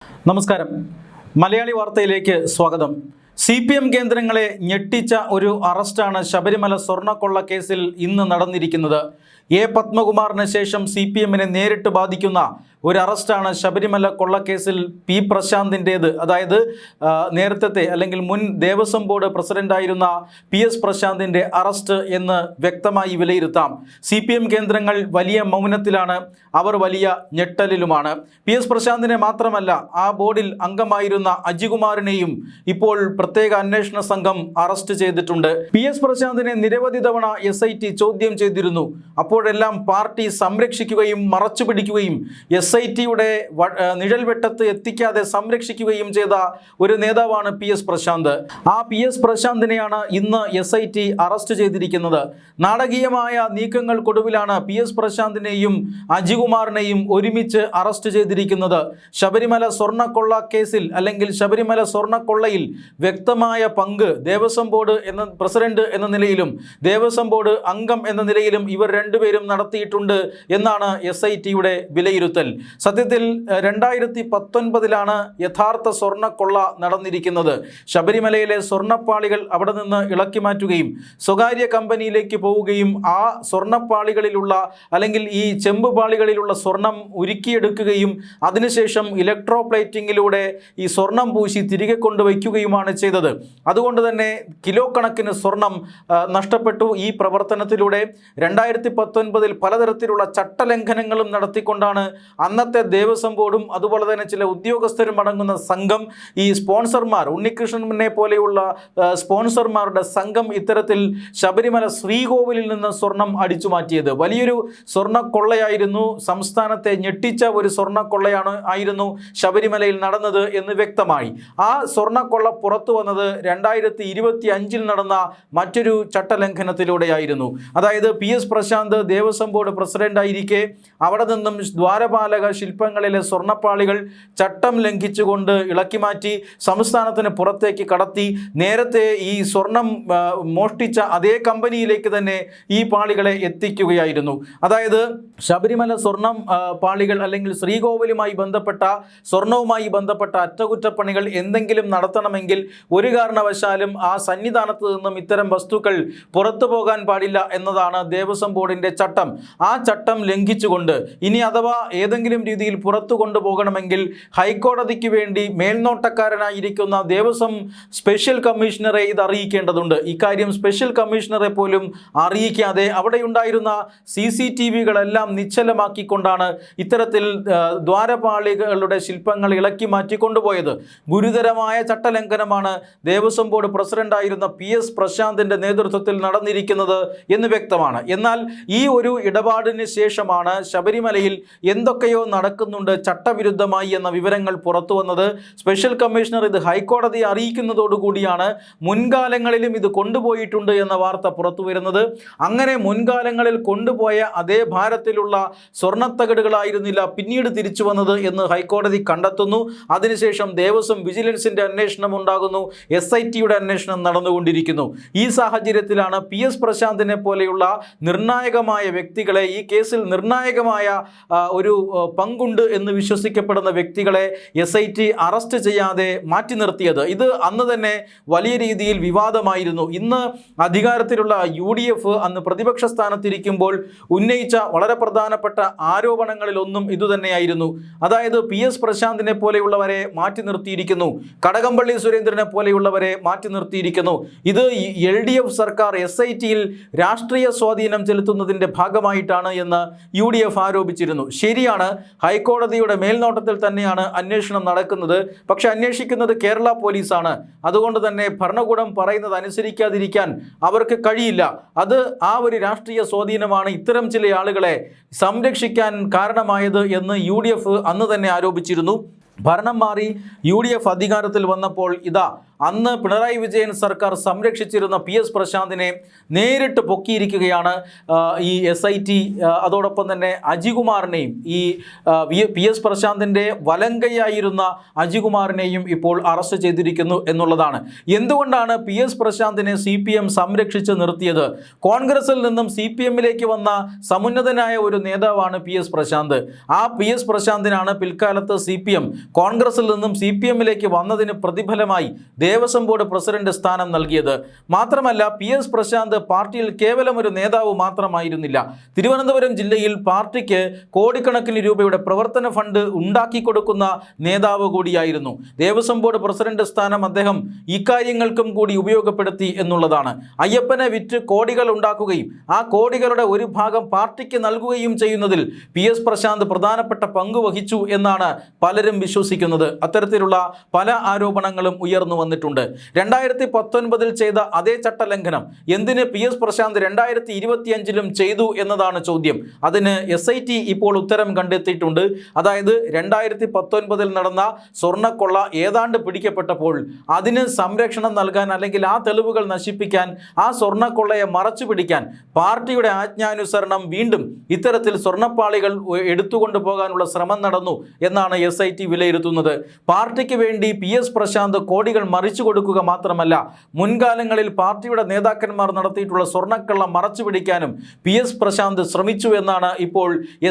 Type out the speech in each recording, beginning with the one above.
നമസ്കാരം. മലയാളി വാർത്തയിലേക്ക് സ്വാഗതം. CPM കേന്ദ്രങ്ങളെ ഞെട്ടിച്ച ഒരു അറസ്റ്റാണ് ശബരിമല സ്വർണ്ണക്കൊള്ള കേസിൽ ഇന്ന് നടന്നിരിക്കുന്നത്. എ പത്മകുമാറിന് ശേഷം CPMനെ നേരിട്ട് ബാധിക്കുന്ന ഒരു അറസ്റ്റാണ് ശബരിമല കൊള്ളക്കേസിൽ പി പ്രശാന്തിൻ്റേത്. അതായത് നേരത്തെ അല്ലെങ്കിൽ മുൻ ദേവസ്വം ബോർഡ് പ്രസിഡന്റായിരുന്ന PS പ്രശാന്തിൻ്റെ അറസ്റ്റ് എന്ന് വ്യക്തമായി വിലയിരുത്താം. CPM കേന്ദ്രങ്ങൾ വലിയ മൗനത്തിലാണ്, അവർ വലിയ ഞെട്ടലിലുമാണ്. PS പ്രശാന്തിനെ മാത്രമല്ല, ആ ബോർഡിൽ അംഗമായിരുന്ന അജികുമാറിനെയും ഇപ്പോൾ പ്രത്യേക അന്വേഷണ സംഘം അറസ്റ്റ് ചെയ്തിട്ടുണ്ട്. PS പ്രശാന്തിനെ നിരവധി തവണ SIT ചോദ്യം ചെയ്തിരുന്നു. അപ്പോഴെല്ലാം പാർട്ടി സംരക്ഷിക്കുകയും മറച്ചുപിടിക്കുകയും SITയുടെ നിഴൽവെട്ടത്ത് എത്തിക്കാതെ സംരക്ഷിക്കുകയും ചെയ്ത ഒരു നേതാവാണ് PS പ്രശാന്ത്. ആ PS പ്രശാന്തിനെയാണ് ഇന്ന് SIT അറസ്റ്റ് ചെയ്തിരിക്കുന്നത്. നാടകീയമായ നീക്കങ്ങൾക്കൊടുവിലാണ് PS പ്രശാന്തിനെയും അജികുമാറിനെയും ഒരുമിച്ച് അറസ്റ്റ് ചെയ്തിരിക്കുന്നത്. ശബരിമല സ്വർണ്ണക്കൊള്ള കേസിൽ അല്ലെങ്കിൽ ശബരിമല സ്വർണ്ണക്കൊള്ളയിൽ വ്യക്തമായ പങ്ക് ദേവസ്വം ബോർഡ് എന്ന പ്രസിഡന്റ് എന്ന നിലയിലും ദേവസ്വം ബോർഡ് അംഗം എന്ന നിലയിലും ഇവർ രണ്ടുപേരും നടത്തിയിട്ടുണ്ട് എന്നാണ് SITയുടെ വിലയിരുത്തൽ. സത്യത്തിൽ 2019 യഥാർത്ഥ സ്വർണ്ണക്കൊള്ള നടന്നിരിക്കുന്നത്. ശബരിമലയിലെ സ്വർണ്ണപ്പാളികൾ അവിടെ നിന്ന് ഇളക്കി മാറ്റുകയും സ്വകാര്യ കമ്പനിയിലേക്ക് പോവുകയും ആ സ്വർണ്ണപ്പാളികളിലുള്ള അല്ലെങ്കിൽ ഈ ചെമ്പുപാളികളിലുള്ള സ്വർണം ഉരുക്കിയെടുക്കുകയും അതിനുശേഷം ഇലക്ട്രോപ്ലേറ്റിങ്ങിലൂടെ ഈ സ്വർണം പൂശി തിരികെ കൊണ്ടുവയ്ക്കുകയുമാണ് ചെയ്തത്. അതുകൊണ്ട് തന്നെ കിലോ കണക്കിന് സ്വർണം നഷ്ടപ്പെട്ടു ഈ പ്രവർത്തനത്തിലൂടെ. 2019 പലതരത്തിലുള്ള ചട്ടലംഘനങ്ങളും നടത്തിക്കൊണ്ടാണ് അന്നത്തെ ദേവസ്വം ബോർഡും അതുപോലെ തന്നെ ചില ഉദ്യോഗസ്ഥരും അടങ്ങുന്ന സംഘം, ഈ സ്പോൺസർമാർ, ഉണ്ണികൃഷ്ണനെ പോലെയുള്ള സ്പോൺസർമാരുടെ സംഘം ഇത്തരത്തിൽ ശബരിമല ശ്രീകോവിലിൽ നിന്ന് സ്വർണം അടിച്ചു മാറ്റിയത്. വലിയൊരു സ്വർണ്ണക്കൊള്ളയായിരുന്നു, സംസ്ഥാനത്തെ ഞെട്ടിച്ച ഒരു സ്വർണ്ണക്കൊള്ളയായിരുന്നു ശബരിമലയിൽ നടന്നത് എന്ന് വ്യക്തമായി. ആ സ്വർണ്ണക്കൊള്ള പുറത്തു വന്നത് 2025 നടന്ന മറ്റൊരു ചട്ടലംഘനത്തിലൂടെയായിരുന്നു. അതായത് PS പ്രശാന്ത് ദേവസ്വം ബോർഡ് പ്രസിഡന്റായിരിക്കെ അവിടെ നിന്നും ദ്വാരപാലക ശില്പങ്ങളിലെ സ്വർണ്ണപ്പാളികൾ ചട്ടം ലംഘിച്ചുകൊണ്ട് ഇളക്കി മാറ്റി സംസ്ഥാനത്തിന് പുറത്തേക്ക് കടത്തി. നേരത്തെ ഈ സ്വർണം മോഷ്ടിച്ച അതേ കമ്പനിയിലേക്ക് തന്നെ ഈ പാളികളെ എത്തിക്കുകയായിരുന്നു. അതായത് ശബരിമല സ്വർണം പാളികൾ അല്ലെങ്കിൽ ശ്രീകോവിലുമായി ബന്ധപ്പെട്ട സ്വർണവുമായി ബന്ധപ്പെട്ട അറ്റകുറ്റപ്പണികൾ എന്തെങ്കിലും നടത്തണമെങ്കിൽ ഒരു കാരണവശാലും ആ സന്നിധാനത്ത് നിന്നും ഇത്തരം വസ്തുക്കൾ പുറത്തു പോകാൻ പാടില്ല എന്നതാണ് ദേവസ്വം ബോർഡിൻ്റെ ചട്ടം. ആ ചട്ടം ലംഘിച്ചുകൊണ്ട് ഇനി അഥവാ ഏതെങ്കിലും രീതിയിൽ പുറത്തു കൊണ്ടുപോകണമെങ്കിൽ ഹൈക്കോടതിക്ക് വേണ്ടി മേൽനോട്ടക്കാരനായിരിക്കുന്ന ദേവസ്വം സ്പെഷ്യൽ കമ്മീഷണറെ ഇത് അറിയിക്കേണ്ടതുണ്ട്. ഇക്കാര്യം സ്പെഷ്യൽ കമ്മീഷണറെ പോലും അറിയിക്കാതെ അവിടെയുണ്ടായിരുന്ന CCTVകളെല്ലാം നിശ്ചലമാക്കിക്കൊണ്ടാണ് ഇത്തരത്തിൽ ദ്വാരപാളികളുടെ ശില്പങ്ങൾ ഇളക്കി മാറ്റിക്കൊണ്ടുപോയത്. ഗുരുതരമായ ചട്ടലംഘനമാണ് ദേവസ്വം ബോർഡ് പ്രസിഡന്റായിരുന്ന PS പ്രശാന്തിൻ്റെ നേതൃത്വത്തിൽ നടന്നിരിക്കുന്നത് എന്ന് വ്യക്തമാണ്. എന്നാൽ ഈ ഒരു ഇടപാടിന് ശേഷമാണ് ശബരിമലയിൽ എന്തൊക്കെയോ നടക്കുന്നുണ്ട് ചട്ടവിരുദ്ധമായി എന്ന വിവരങ്ങൾ പുറത്തു വന്നത്. സ്പെഷ്യൽ കമ്മീഷണർ ഇത് ഹൈക്കോടതിയെ അറിയിക്കുന്നതോടുകൂടിയാണ് മുൻകാലങ്ങളിലും ഇത് കൊണ്ടുപോയിട്ടുണ്ട് എന്ന വാർത്ത പുറത്തു വരുന്നത്. അങ്ങനെ മുൻകാലങ്ങളിൽ കൊണ്ടുപോയ അതേ ഭാരത്തിലുള്ള സ്വർണ്ണത്തകടുകളായിരുന്നില്ല പിന്നീട് തിരിച്ചു വന്നത് എന്ന് ഹൈക്കോടതി കണ്ടെത്തുന്നു. അതിനുശേഷം ദേവസ്വം വിജിലൻസിൻ്റെ അന്വേഷണം ഉണ്ടാകുന്നു, SITയുടെ അന്വേഷണം നടന്നുകൊണ്ടിരിക്കുന്നു. ഈ സാഹചര്യത്തിലാണ് PS പ്രശാന്തിനെ പോലെയുള്ള നിർണായകമായ വ്യക്തികളെ, ഈ കേസിൽ നിർണായകമായ ഒരു പങ്കുണ്ട് എന്ന് വിശ്വസിക്കപ്പെടുന്ന വ്യക്തികളെ SIT അറസ്റ്റ് ചെയ്യാതെ മാറ്റി നിർത്തിയത്. ഇത് അന്ന് തന്നെ വലിയ രീതിയിൽ വിവാദമായിരുന്നു. ഇന്ന് അധികാരത്തിലുള്ള UDF അന്ന് പ്രതിപക്ഷ സ്ഥാനത്തിരിക്കുമ്പോൾ ഉന്നയിച്ച വളരെ പ്രധാനപ്പെട്ട ആരോപണങ്ങളിലൊന്നും ഇതുതന്നെയായിരുന്നു. അതായത് PS പ്രശാന്തിനെ പോലെയുള്ളവരെ മാറ്റി നിർത്തിയിരിക്കുന്നു, കടകംപള്ളി സുരേന്ദ്രനെ പോലെയുള്ളവരെ മാറ്റി നിർത്തിയിരിക്കുന്നു. ഇത് LDF സർക്കാർ SITയിൽ രാഷ്ട്രീയ സ്വാധീനം ചെലുത്തുന്നതിൻ്റെ ഭാഗമായിട്ടാണ് എന്ന് UDF ആരോപിച്ചിരുന്നു. ശരിയാണ്, ഹൈക്കോടതിയുടെ മേൽനോട്ടത്തിൽ തന്നെയാണ് അന്വേഷണം നടക്കുന്നത്. പക്ഷെ അന്വേഷിക്കുന്നത് കേരള പോലീസാണ്. അതുകൊണ്ട് തന്നെ ഭരണകൂടം പറയുന്നത് അനുസരിക്കാതിരിക്കാൻ അവർക്ക് കഴിയില്ല. അത് ആ ഒരു രാഷ്ട്രീയ സ്വാധീനമാണ് ഇത്തരം ചില ആളുകളെ സംരക്ഷിക്കാൻ കാരണമായത് എന്ന് UDF അന്ന് തന്നെ ആരോപിച്ചിരുന്നു. ഭരണം മാറി UDF അധികാരത്തിൽ വന്നപ്പോൾ ഇതാ അന്ന് പിണറായി വിജയൻ സർക്കാർ സംരക്ഷിച്ചിരുന്ന PS പ്രശാന്തിനെ നേരിട്ട് പൊക്കിയിരിക്കുകയാണ് ഈ SIT. അതോടൊപ്പം തന്നെ അജികുമാറിനെയും ഈ PS പ്രശാന്തിൻ്റെ വലങ്കയായിരുന്ന അജികുമാറിനെയും ഇപ്പോൾ അറസ്റ്റ് ചെയ്തിരിക്കുന്നു എന്നുള്ളതാണ്. എന്തുകൊണ്ടാണ് PS പ്രശാന്തിനെ CPM സംരക്ഷിച്ച് നിർത്തിയത്? കോൺഗ്രസിൽ നിന്നും CPMലേക്ക് വന്ന സമുന്നതനായ ഒരു നേതാവാണ് PS പ്രശാന്ത്. ആ PS പ്രശാന്തിനാണ് പിൽക്കാലത്ത് CPM കോൺഗ്രസിൽ നിന്നും CPMലേക്ക് വന്നതിന് പ്രതിഫലമായി ദേവസ്വം ബോർഡ് പ്രസിഡന്റ് സ്ഥാനം നൽകിയത്. മാത്രമല്ല PS പ്രശാന്ത് പാർട്ടിയിൽ കേവലം ഒരു നേതാവ് മാത്രമായിരുന്നില്ല. തിരുവനന്തപുരം ജില്ലയിൽ പാർട്ടിക്ക് കോടിക്കണക്കിന് രൂപയുടെ പ്രവർത്തന ഫണ്ട് ഉണ്ടാക്കി കൊടുക്കുന്ന നേതാവ് കൂടിയായിരുന്നു. ദേവസ്വം ബോർഡ് പ്രസിഡന്റ് സ്ഥാനം അദ്ദേഹം ഇക്കാര്യങ്ങൾക്കും കൂടി ഉപയോഗപ്പെടുത്തി എന്നുള്ളതാണ്. അയ്യപ്പനെ വിറ്റ് കോടികൾ ഉണ്ടാക്കുകയും ആ കോടികളുടെ ഒരു ഭാഗം പാർട്ടിക്ക് നൽകുകയും ചെയ്യുന്നതിൽ PS പ്രശാന്ത് പ്രധാനപ്പെട്ട പങ്ക് വഹിച്ചു എന്നാണ് പലരും വിശ്വസിക്കുന്നത്. അത്തരത്തിലുള്ള പല ആരോപണങ്ങളും ഉയർന്നു വന്നിട്ടുണ്ട്. 2019 ചെയ്ത അതേ ചട്ടലംഘനം എന്തിന് PS പ്രശാന്ത് 2025 ചെയ്തു എന്നതാണ് ചോദ്യം. അതിന് SIT ഇപ്പോൾ ഉത്തരം കണ്ടെത്തിയിട്ടുണ്ട്. അതായത് 2019 നടന്ന സ്വർണ്ണക്കൊള്ള ഏതാണ്ട് പിടിക്കപ്പെട്ടപ്പോൾ അതിന് സംരക്ഷണം നൽകാൻ, അല്ലെങ്കിൽ ആ തെളിവുകൾ നശിപ്പിക്കാൻ, ആ സ്വർണ്ണക്കൊള്ളയെ മറച്ചു പിടിക്കാൻ പാർട്ടിയുടെ ആജ്ഞാനുസരണം വീണ്ടും ഇത്തരത്തിൽ സ്വർണ്ണപ്പാളികൾ എടുത്തുകൊണ്ടു പോകാനുള്ള ശ്രമം നടന്നു എന്നാണ് SIT വിലയിരുത്തുന്നത്. പാർട്ടിക്ക് വേണ്ടി PS പ്രശാന്ത് കോടികൾ മറിച്ചു കൊടുക്കുക മാത്രമല്ല, മുൻകാലങ്ങളിൽ പാർട്ടിയുടെ നേതാക്കന്മാർ നടത്തിയിട്ടുള്ള സ്വർണ്ണക്കള്ള മറച്ചു പിടിക്കാനും PS പ്രശാന്ത് ശ്രമിച്ചു എന്നാണ് ഇപ്പോൾ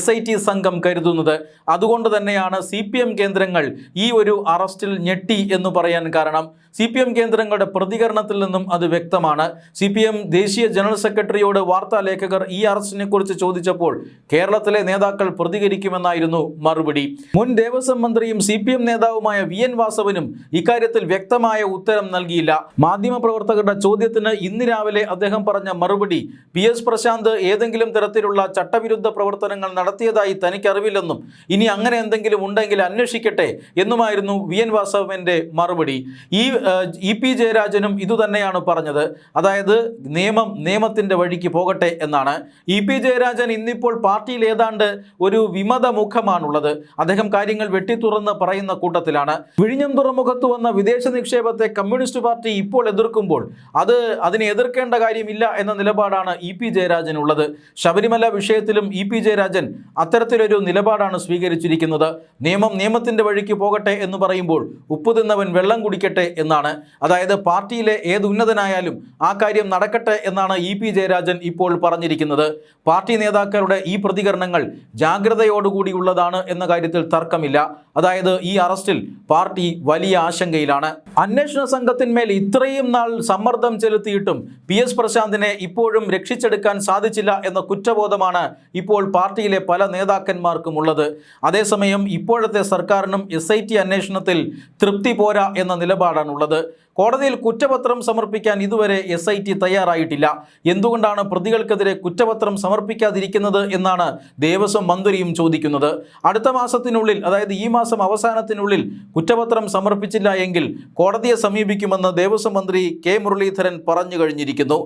SIT സംഘം കരുതുന്നത്. അതുകൊണ്ട് തന്നെയാണ് CPM കേന്ദ്രങ്ങൾ ഈ ഒരു അറസ്റ്റിൽ ഞെട്ടി എന്ന് പറയാൻ കാരണം. CPM കേന്ദ്രങ്ങളുടെ പ്രതികരണത്തിൽ നിന്നും അത് വ്യക്തമാണ്. CPM ദേശീയ ജനറൽ സെക്രട്ടറിയോട് വാർത്താ ലേഖകർ ഈ അറസ്റ്റിനെ കുറിച്ച് ചോദിച്ചപ്പോൾ കേരളത്തിലെ നേതാക്കൾ പ്രതികരിക്കുമെന്നായിരുന്നു മറുപടി. മുൻ ദേവസ്വം മന്ത്രിയും CPM നേതാവുമായ VN വാസവനും ഇക്കാര്യത്തിൽ വ്യക്തമായ ഉത്തരം നൽകിയില്ല. മാധ്യമപ്രവർത്തകരുടെ ചോദ്യത്തിന് ഇന്ന് രാവിലെ അദ്ദേഹം പറഞ്ഞ മറുപടി, PS പ്രശാന്ത് ഏതെങ്കിലും തരത്തിലുള്ള ചട്ടവിരുദ്ധ പ്രവർത്തനങ്ങൾ നടത്തിയതായി തനിക്കറിവില്ലെന്നും ഇനി അങ്ങനെ എന്തെങ്കിലും ഉണ്ടെങ്കിൽ അന്വേഷിക്കട്ടെ എന്നുമായിരുന്നു VN വാസവന്റെ മറുപടി. EP ജയരാജനും ഇതുതന്നെയാണ് പറഞ്ഞത്. അതായത് നിയമത്തിൻ്റെ വഴിക്ക് പോകട്ടെ എന്നാണ്. EP ജയരാജൻ ഇന്നിപ്പോൾ പാർട്ടിയിൽ ഏതാണ്ട് ഒരു വിമത മുഖമാണുള്ളത്. അദ്ദേഹം കാര്യങ്ങൾ വെട്ടിത്തുറന്ന് പറയുന്ന കൂട്ടത്തിലാണ്. വിഴിഞ്ഞം തുറമുഖത്ത് വന്ന വിദേശ നിക്ഷേപത്തെ കമ്മ്യൂണിസ്റ്റ് പാർട്ടി ഇപ്പോൾ എതിർക്കുമ്പോൾ അതിനെ എതിർക്കേണ്ട കാര്യമില്ല എന്ന നിലപാടാണ് EP ജയരാജനുള്ളത്. ശബരിമല വിഷയത്തിലും EP ജയരാജൻ അത്തരത്തിലൊരു നിലപാടാണ് സ്വീകരിച്ചിരിക്കുന്നത്. നിയമത്തിൻ്റെ വഴിക്ക് പോകട്ടെ എന്ന് പറയുമ്പോൾ ഉപ്പ് തിന്നവൻ വെള്ളം കുടിക്കട്ടെ എന്നാണ്. അതായത് പാർട്ടിയിലെ ഏത് ഉന്നതനായാലും ആ കാര്യം നടക്കട്ടെ എന്നാണ് EP ജയരാജൻ ഇപ്പോൾ പറഞ്ഞിരിക്കുന്നത്. പാർട്ടി നേതാക്കളുടെ ഈ പ്രതികരണങ്ങൾ ജാഗ്രതയോടുകൂടിയുള്ളതാണ് എന്ന കാര്യത്തിൽ തർക്കമില്ല. അതായത് ഈ അറസ്റ്റിൽ പാർട്ടി വലിയ ആശങ്കയിലാണ്. അന്വേഷണ സംഘത്തിന്മേൽ ഇത്രയും നാൾ സമ്മർദ്ദം ചെലുത്തിയിട്ടും PS പ്രശാന്തിനെ ഇപ്പോഴും രക്ഷിച്ചെടുക്കാൻ സാധിച്ചില്ല എന്ന കുറ്റബോധമാണ് ഇപ്പോൾ പാർട്ടിയിലെ പല നേതാക്കന്മാർക്കും ഉള്ളത്. അതേസമയം ഇപ്പോഴത്തെ സർക്കാരിനും SIT അന്വേഷണത്തിൽ തൃപ്തി പോരാ എന്ന നിലപാടാണുള്ളത്. കോടതിയിൽ കുറ്റപത്രം സമർപ്പിക്കാൻ ഇതുവരെ SIT തയ്യാറായിട്ടില്ല. എന്തുകൊണ്ടാണ് പ്രതികൾക്കെതിരെ കുറ്റപത്രം സമർപ്പിക്കാതിരിക്കുന്നത് എന്നാണ് ദേവസ്വം മന്ത്രിയും ചോദിക്കുന്നത്. അടുത്ത മാസത്തിനുള്ളിൽ, അതായത് ഈ മാസം അവസാനത്തിനുള്ളിൽ കുറ്റപത്രം സമർപ്പിച്ചില്ല എങ്കിൽ കോടതിയെ സമീപിക്കുമെന്ന് ദേവസ്വം മന്ത്രി K മുരളീധരൻ പറഞ്ഞു കഴിഞ്ഞിരിക്കുന്നു.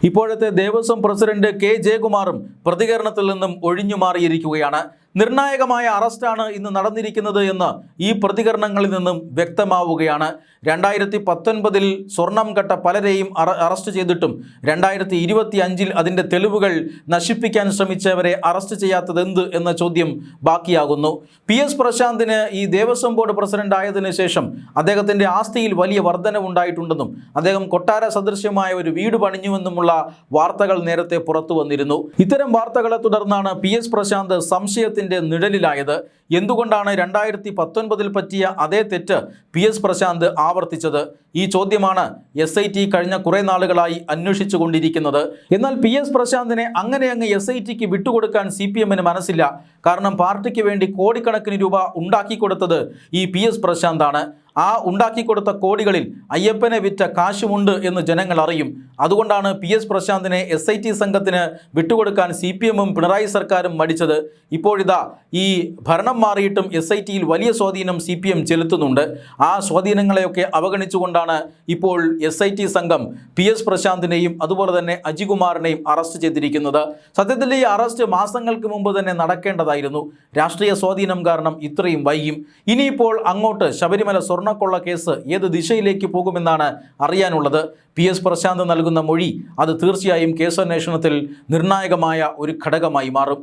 ഇപ്പോഴത്തെ ദേവസ്വം പ്രസിഡന്റ് K ജയകുമാറും പ്രതികരണത്തിൽ നിന്നും ഒഴിഞ്ഞു മാറിയിരിക്കുകയാണ്. നിർണായകമായ അറസ്റ്റാണ് ഇന്ന് നടന്നിരിക്കുന്നത് എന്ന് ഈ പ്രതികരണങ്ങളിൽ നിന്നും വ്യക്തമാവുകയാണ്. 2019 സ്വർണം കെട്ട പലരെയും അറസ്റ്റ് ചെയ്തിട്ടും 2025 അതിൻ്റെ തെളിവുകൾ നശിപ്പിക്കാൻ ശ്രമിച്ചവരെ അറസ്റ്റ് ചെയ്യാത്തതെന്ത് എന്ന ചോദ്യം ബാക്കിയാകുന്നു. PS പ്രശാന്തിന് ഈ ദേവസ്വം ബോർഡ് പ്രസിഡന്റ് ആയതിനു ശേഷം അദ്ദേഹത്തിൻ്റെ ആസ്തിയിൽ വലിയ വർധനവുണ്ടായിട്ടുണ്ടെന്നും അദ്ദേഹം കൊട്ടാര സദൃശ്യമായ ഒരു വീട് പണിഞ്ഞുവെന്നുമുള്ള വാർത്തകൾ നേരത്തെ പുറത്തു വന്നിരുന്നു. ഇത്തരം വാർത്തകളെ തുടർന്നാണ് PS പ്രശാന്ത് സംശയത്തിൻ്റെ നിഴലിലായത്. എന്തുകൊണ്ടാണ് 2019 പറ്റിയ അതേ തെറ്റ് PS പ്രശാന്ത് ആവർത്തിച്ചത്? ഈ ചോദ്യമാണ് SIT കഴിഞ്ഞ കുറേ നാളുകളായി അന്വേഷിച്ചു കൊണ്ടിരിക്കുന്നത്. എന്നാൽ PS പ്രശാന്തിനെ അങ്ങനെ അങ്ങ് SITക്ക് വിട്ടുകൊടുക്കാൻ CPMന് മനസ്സില്ല. കാരണം പാർട്ടിക്ക് വേണ്ടി കോടിക്കണക്കിന് രൂപ ഉണ്ടാക്കിക്കൊടുത്തത് ഈ PS പ്രശാന്താണ്. ആ ഉണ്ടാക്കിക്കൊടുത്ത കോടികളിൽ അയ്യപ്പനെ വിറ്റ കാശുമുണ്ട് എന്ന് ജനങ്ങൾ അറിയും. അതുകൊണ്ടാണ് PS പ്രശാന്തിനെ SIT സംഘത്തിന് വിട്ടുകൊടുക്കാൻ CPMും പിണറായി സർക്കാരും മടിച്ചത്. ഇപ്പോഴിതാ ഈ ഭരണം മാറിയിട്ടും SITയിൽ വലിയ സ്വാധീനം CPM ചെലുത്തുന്നുണ്ട്. ആ സ്വാധീനങ്ങളെയൊക്കെ അവഗണിച്ചുകൊണ്ടാണ് ഇപ്പോൾ SIT സംഘം PS പ്രശാന്തിനെയും അതുപോലെ തന്നെ അജികുമാറിനെയും അറസ്റ്റ് ചെയ്തിരിക്കുന്നത്. സത്യത്തിൽ ഈ അറസ്റ്റ് മാസങ്ങൾക്ക് മുമ്പ് തന്നെ നടക്കേണ്ടതായിരുന്നു. രാഷ്ട്രീയ സ്വാധീനം കാരണം ഇത്രയും വൈകിയും. ഇനിയിപ്പോൾ അങ്ങോട്ട് ശബരിമല സ്വർണ്ണക്കൊള്ള കേസ് ഏത് ദിശയിലേക്ക് പോകുമെന്നാണ് അറിയാനുള്ളത്. PS പ്രശാന്ത് നൽകുന്ന മൊഴി അത് തീർച്ചയായും കേസന്വേഷണത്തിൽ നിർണായകമായ ഒരു ഘടകമായി മാറും.